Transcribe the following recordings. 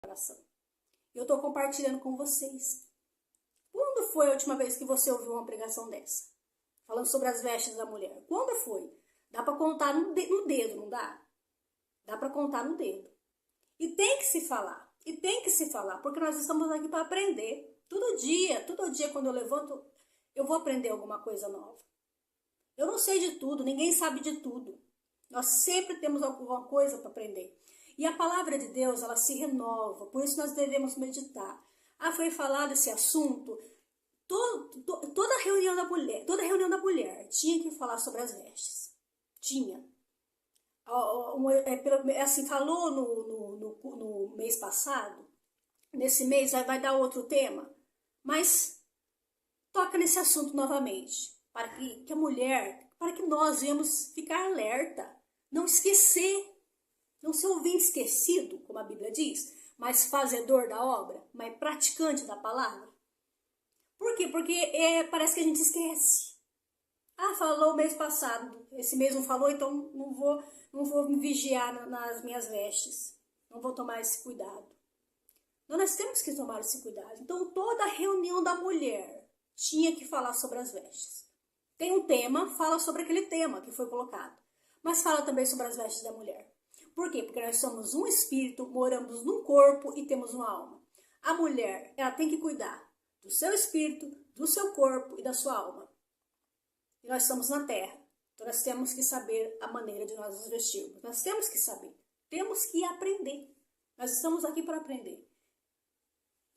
coração. Eu estou compartilhando com vocês. Quando foi a última vez que você ouviu uma pregação dessa? Falando sobre as vestes da mulher. Quando foi? Dá para contar no dedo, não dá? Dá para contar no dedo. E tem que se falar. E tem que se falar, porque nós estamos aqui para aprender. Todo dia quando eu levanto, eu vou aprender alguma coisa nova. Eu não sei de tudo, ninguém sabe de tudo. Nós sempre temos alguma coisa para aprender. E a palavra de Deus, ela se renova, por isso nós devemos meditar. Foi falado esse assunto, toda reunião da mulher tinha que falar sobre as vestes. Tinha. Assim, falou no mês passado, nesse mês vai dar outro tema, mas toca nesse assunto novamente, para que a mulher, para que nós venhamos ficar alerta, não esquecer, não ser ouvinte esquecido, como a Bíblia diz, mas fazedor da obra, mas praticante da palavra. Por quê? Porque parece que a gente esquece. Falou mês passado, esse mês não falou, então não vou me vigiar nas minhas vestes, não vou tomar esse cuidado. Então, nós temos que tomar esse cuidado. Então, toda reunião da mulher tinha que falar sobre as vestes. Tem um tema, fala sobre aquele tema que foi colocado, mas fala também sobre as vestes da mulher. Por quê? Porque nós somos um espírito, moramos num corpo e temos uma alma. A mulher, ela tem que cuidar do seu espírito, do seu corpo e da sua alma. E nós estamos na terra, então nós temos que saber a maneira de nós nos vestirmos. Nós temos que saber, temos que aprender. Nós estamos aqui para aprender.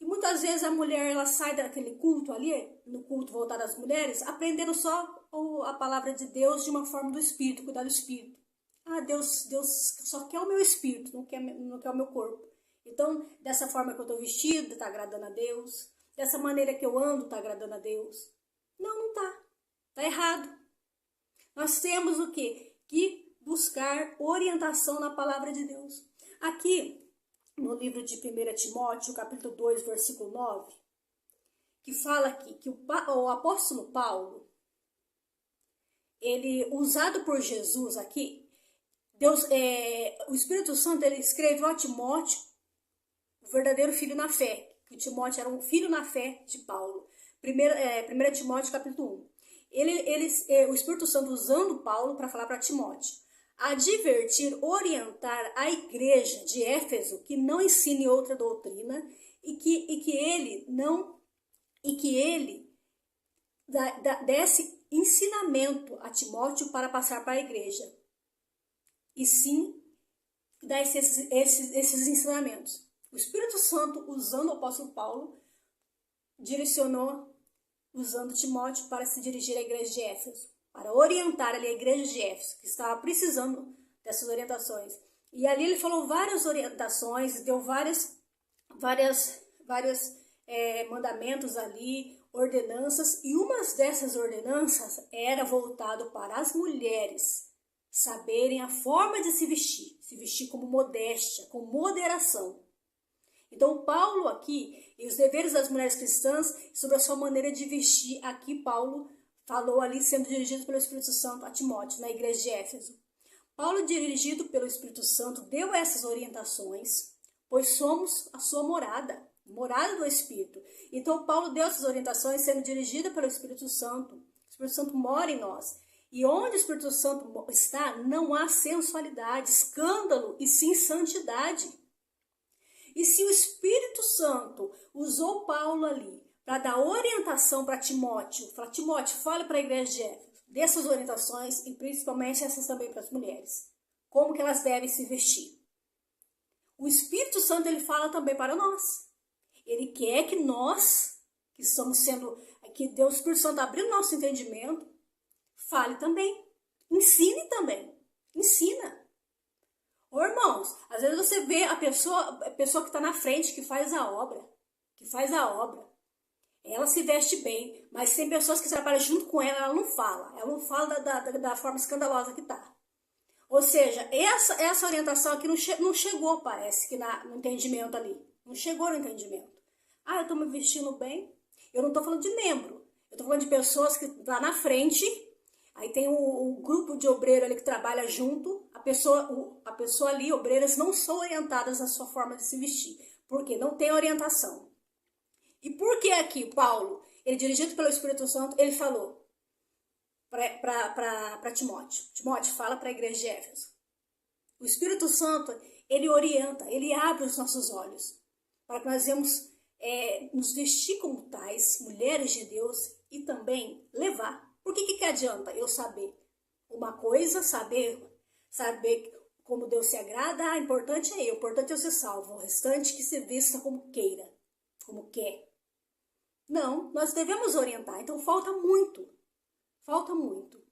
E muitas vezes a mulher, ela sai daquele culto ali, no culto voltado às mulheres, aprendendo só a palavra de Deus de uma forma do espírito, cuidar do espírito. Deus só quer o meu espírito, não quer o meu corpo. Então, dessa forma que eu estou vestida, está agradando a Deus. Dessa maneira que eu ando, está agradando a Deus. Não está. Está errado. Nós temos o quê? Que buscar orientação na palavra de Deus. Aqui, no livro de 1 Timóteo, capítulo 2, versículo 9, que fala aqui que o apóstolo Paulo, ele, usado por Jesus aqui, o Espírito Santo, ele escreveu a Timóteo, o verdadeiro filho na fé, que Timóteo era um filho na fé de Paulo. 1 Timóteo, capítulo 1. O Espírito Santo usando Paulo para falar para Timóteo, advertir, orientar a igreja de Éfeso que não ensine outra doutrina e que ele desse ensinamento a Timóteo para passar para a igreja. E sim, dar esses ensinamentos. O Espírito Santo, usando o apóstolo Paulo, direcionou, usando Timóteo para se dirigir à igreja de Éfeso, para orientar ali a igreja de Éfeso, que estava precisando dessas orientações. E ali ele falou várias orientações, deu vários mandamentos ali, ordenanças, e uma dessas ordenanças era voltado para as mulheres saberem a forma de se vestir com modéstia, com moderação. Então, Paulo aqui, e os deveres das mulheres cristãs, sobre a sua maneira de vestir, aqui Paulo falou ali, sendo dirigido pelo Espírito Santo a Timóteo, na igreja de Éfeso. Paulo, dirigido pelo Espírito Santo, deu essas orientações, pois somos a sua morada do Espírito. Então, Paulo deu essas orientações, sendo dirigido pelo Espírito Santo. O Espírito Santo mora em nós. E onde o Espírito Santo está, não há sensualidade, escândalo, e sim santidade. E se o Espírito Santo usou Paulo ali para dar orientação para Timóteo, fala, Timóteo, fale para a igreja de Éfeso dessas orientações, e principalmente essas também para as mulheres, como que elas devem se vestir. O Espírito Santo, ele fala também para nós. Ele quer que nós, que estamos sendo, que Deus, o Espírito Santo abriu nosso entendimento, fale também, ensine também, ensina. Irmãos, às vezes você vê a pessoa que está na frente, que faz a obra, ela se veste bem, mas tem pessoas que trabalham junto com ela não fala da forma escandalosa que está. Ou seja, essa orientação aqui não chegou, parece, que no entendimento ali, não chegou no entendimento. Eu estou me vestindo bem, eu não estou falando de membro, eu estou falando de pessoas que estão lá na frente. Aí tem o grupo de obreiro ali que trabalha junto, a pessoa ali, obreiras, não são orientadas na sua forma de se vestir. Porque não tem orientação. E por que aqui Paulo, ele dirigido pelo Espírito Santo, ele falou para Timóteo. Timóteo, fala para a igreja de Éfeso. O Espírito Santo, ele orienta, ele abre os nossos olhos para que nós vamos nos vestir como tais, mulheres de Deus, e também levar. Por que adianta eu saber uma coisa, saber como Deus se agrada? O importante é eu, o importante é eu ser salvo. O restante que se vista como queira, como quer. Não, nós devemos orientar, então falta muito. Falta muito.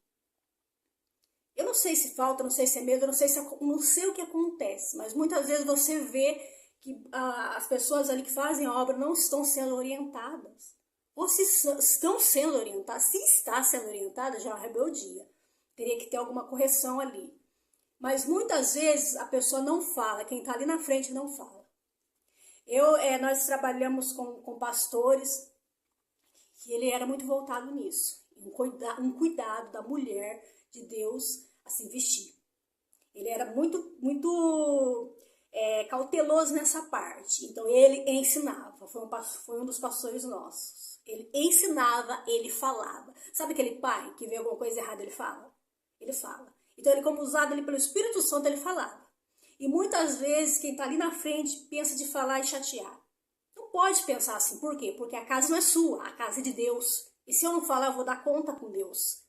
Eu não sei se falta, não sei se é medo, não sei o que acontece, mas muitas vezes você vê que as pessoas ali que fazem a obra não estão sendo orientadas. Ou se estão sendo orientadas, se está sendo orientada, já é uma rebeldia. Teria que ter alguma correção ali. Mas muitas vezes a pessoa não fala, quem está ali na frente não fala. Nós trabalhamos com pastores, que ele era muito voltado nisso. Um cuidado da mulher de Deus a se vestir. Ele era muito cauteloso nessa parte. Então ele ensinava. Foi um dos pastores nossos. Ele ensinava, ele falava. Sabe aquele pai que vê alguma coisa errada, ele fala? Ele fala. Então ele, como usado ali pelo Espírito Santo, ele falava. E muitas vezes quem está ali na frente pensa de falar e chatear. Não pode pensar assim. Por quê? Porque a casa não é sua, a casa é de Deus. E se eu não falar, eu vou dar conta com Deus.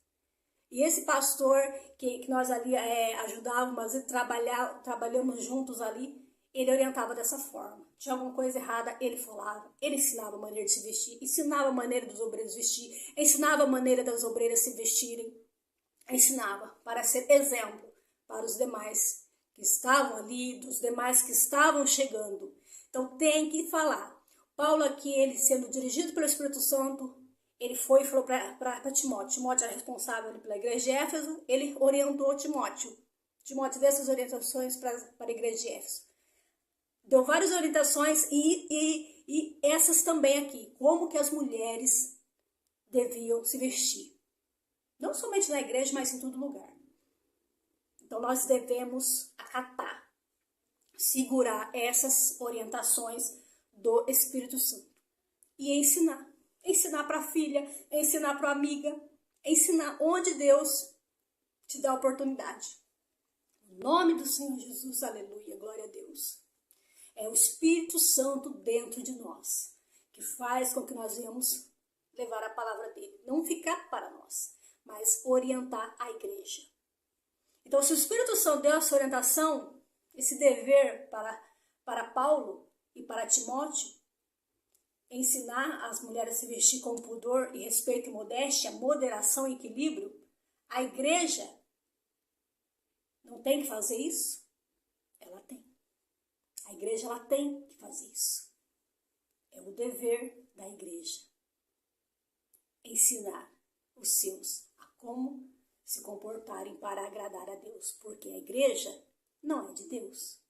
E esse pastor que nós ali ajudávamos, trabalhamos juntos ali, ele orientava dessa forma. Tinha alguma coisa errada, ele falava, ele ensinava a maneira de se vestir, ensinava a maneira dos obreiros vestir, ensinava a maneira das obreiras se vestirem, ensinava para ser exemplo para os demais que estavam ali, dos demais que estavam chegando. Então tem que falar. Paulo aqui, ele sendo dirigido pelo Espírito Santo, ele foi e falou para Timóteo. Timóteo era responsável pela igreja de Éfeso, ele orientou Timóteo. Timóteo deu essas orientações para a igreja de Éfeso. Deu várias orientações e essas também aqui. Como que as mulheres deviam se vestir. Não somente na igreja, mas em todo lugar. Então nós devemos acatar, segurar essas orientações do Espírito Santo e ensinar. Ensinar para a filha, ensinar para a amiga, ensinar onde Deus te dá a oportunidade. Em nome do Senhor Jesus, aleluia, glória a Deus. É o Espírito Santo dentro de nós que faz com que nós venhamos levar a palavra dele. Não ficar para nós, mas orientar a igreja. Então, se o Espírito Santo deu essa orientação, esse dever para Paulo e para Timóteo, ensinar as mulheres a se vestir com pudor e respeito e modéstia, moderação e equilíbrio, a igreja não tem que fazer isso? Ela tem. A igreja ela tem que fazer isso. É o dever da igreja. Ensinar os seus a como se comportarem para agradar a Deus, porque a igreja não é de Deus.